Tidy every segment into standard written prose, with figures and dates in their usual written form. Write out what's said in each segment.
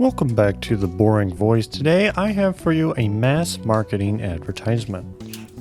Welcome back to The Boring Voice. Today I have for you a mass marketing advertisement.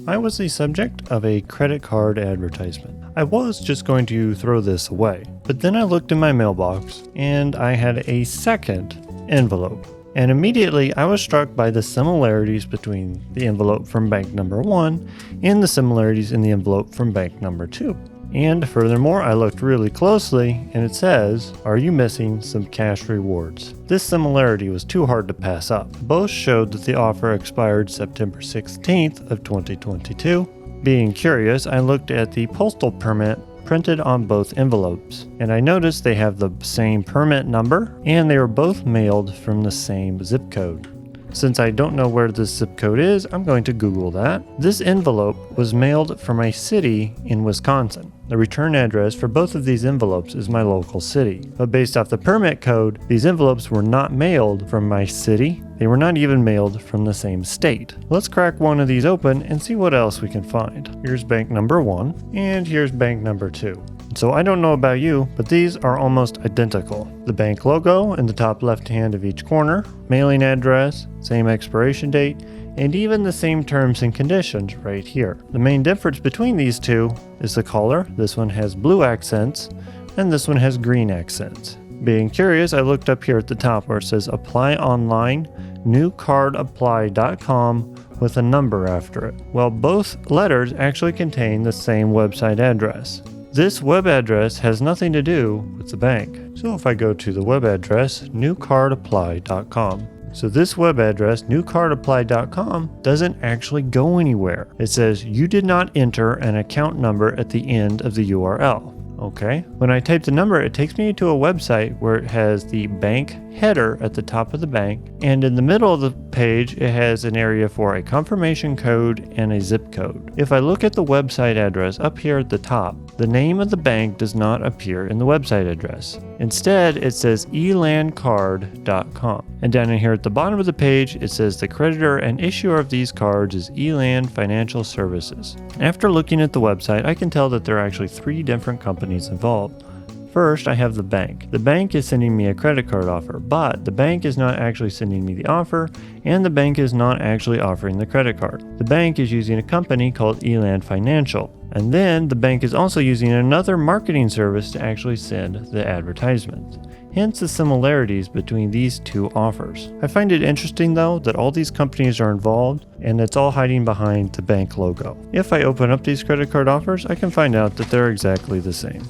I was the subject of a credit card advertisement. I was just going to throw this away, but then I looked in my mailbox and I had a second envelope. And immediately I was struck by the similarities between the envelope from bank number 1 and the similarities in the envelope from bank number 2. And furthermore, I looked really closely and it says, "Are you missing some cash rewards?" This similarity was too hard to pass up. Both showed that the offer expired September 16th of 2022. Being curious, I looked at the postal permit printed on both envelopes, and I noticed they have the same permit number and they were both mailed from the same zip code. Since I don't know where this zip code is, I'm going to Google that. This envelope was mailed from a city in Wisconsin. The return address for both of these envelopes is my local city. But based off the permit code, these envelopes were not mailed from my city. They were not even mailed from the same state. Let's crack one of these open and see what else we can find. Here's bank number 1, and here's bank number 2. So I don't know about you, but these are almost identical. The bank logo in the top left hand of each corner, mailing address, same expiration date, and even the same terms and conditions right here. The main difference between these two is the color. This one has blue accents, and this one has green accents. Being curious, I looked up here at the top where it says apply online, newcardapply.com with a number after it. Well, both letters actually contain the same website address. This web address has nothing to do with the bank. So if I go to the web address, newcardapply.com. So this web address, newcardapply.com, doesn't actually go anywhere. It says you did not enter an account number at the end of the URL. Okay. When I type the number, it takes me to a website where it has the bank header at the top of the bank, and in the middle of the page it has an area for a confirmation code and a zip code. If I look at the website address up here at the top, the name of the bank does not appear in the website address. Instead, it says elandcard.com. And down in here at the bottom of the page, it says the creditor and issuer of these cards is Eland Financial Services. After looking at the website, I can tell that there are actually 3 different companies involved. First, I have the bank. The bank is sending me a credit card offer, but the bank is not actually sending me the offer, and the bank is not actually offering the credit card. The bank is using a company called Eland Financial, and then the bank is also using another marketing service to actually send the advertisement. Hence the similarities between these two offers. I find it interesting though that all these companies are involved and it's all hiding behind the bank logo. If I open up these credit card offers, I can find out that they're exactly the same.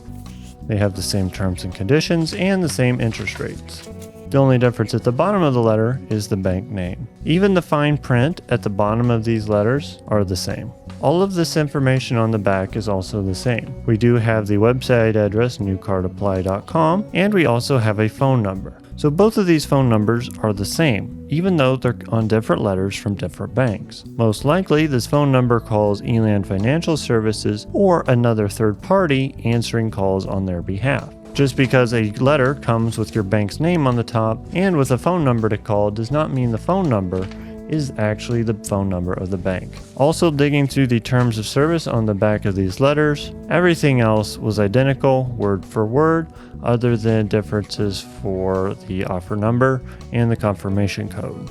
They have the same terms and conditions and the same interest rates. The only difference at the bottom of the letter is the bank name. Even the fine print at the bottom of these letters are the same. All of this information on the back is also the same. We do have the website address, newcardapply.com, and we also have a phone number. So both of these phone numbers are the same, even though they're on different letters from different banks. Most likely, this phone number calls Eland Financial Services or another third party answering calls on their behalf. Just because a letter comes with your bank's name on the top and with a phone number to call does not mean the phone number is actually the phone number of the bank. Also digging through the terms of service on the back of these letters, everything else was identical word for word other than differences for the offer number and the confirmation code.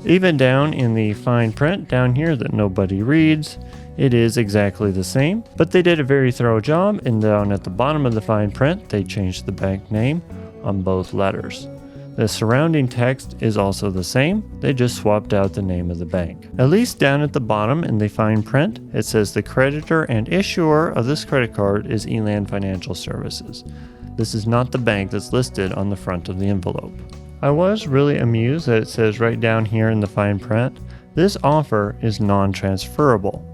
Even down in the fine print down here that nobody reads, it is exactly the same, but they did a very thorough job, and down at the bottom of the fine print they changed the bank name on both letters. The surrounding text is also the same, they just swapped out the name of the bank. At least down at the bottom in the fine print, it says the creditor and issuer of this credit card is Eland Financial Services. This is not the bank that's listed on the front of the envelope. I was really amused that it says right down here in the fine print, this offer is non-transferable.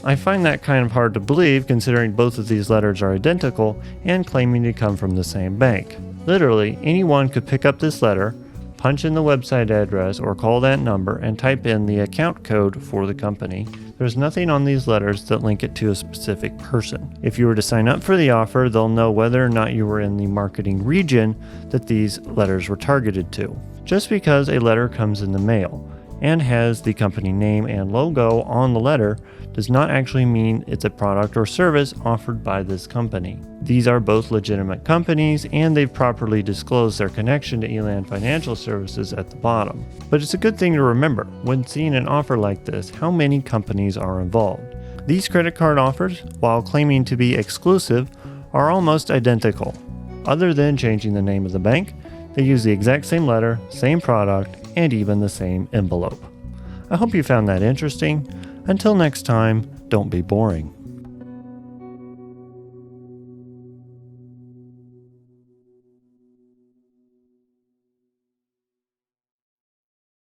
I find that kind of hard to believe considering both of these letters are identical and claiming to come from the same bank. Literally, anyone could pick up this letter, punch in the website address or call that number and type in the account code for the company. There's nothing on these letters that link it to a specific person. If you were to sign up for the offer, they'll know whether or not you were in the marketing region that these letters were targeted to. Just because a letter comes in the mail, and has the company name and logo on the letter does not actually mean it's a product or service offered by this company. These are both legitimate companies, and they've properly disclosed their connection to Elan Financial Services at the bottom. But it's a good thing to remember when seeing an offer like this how many companies are involved. These credit card offers, while claiming to be exclusive, are almost identical. Other than changing the name of the bank, they use the exact same letter, same product, and even the same envelope. I hope you found that interesting. Until next time, don't be boring.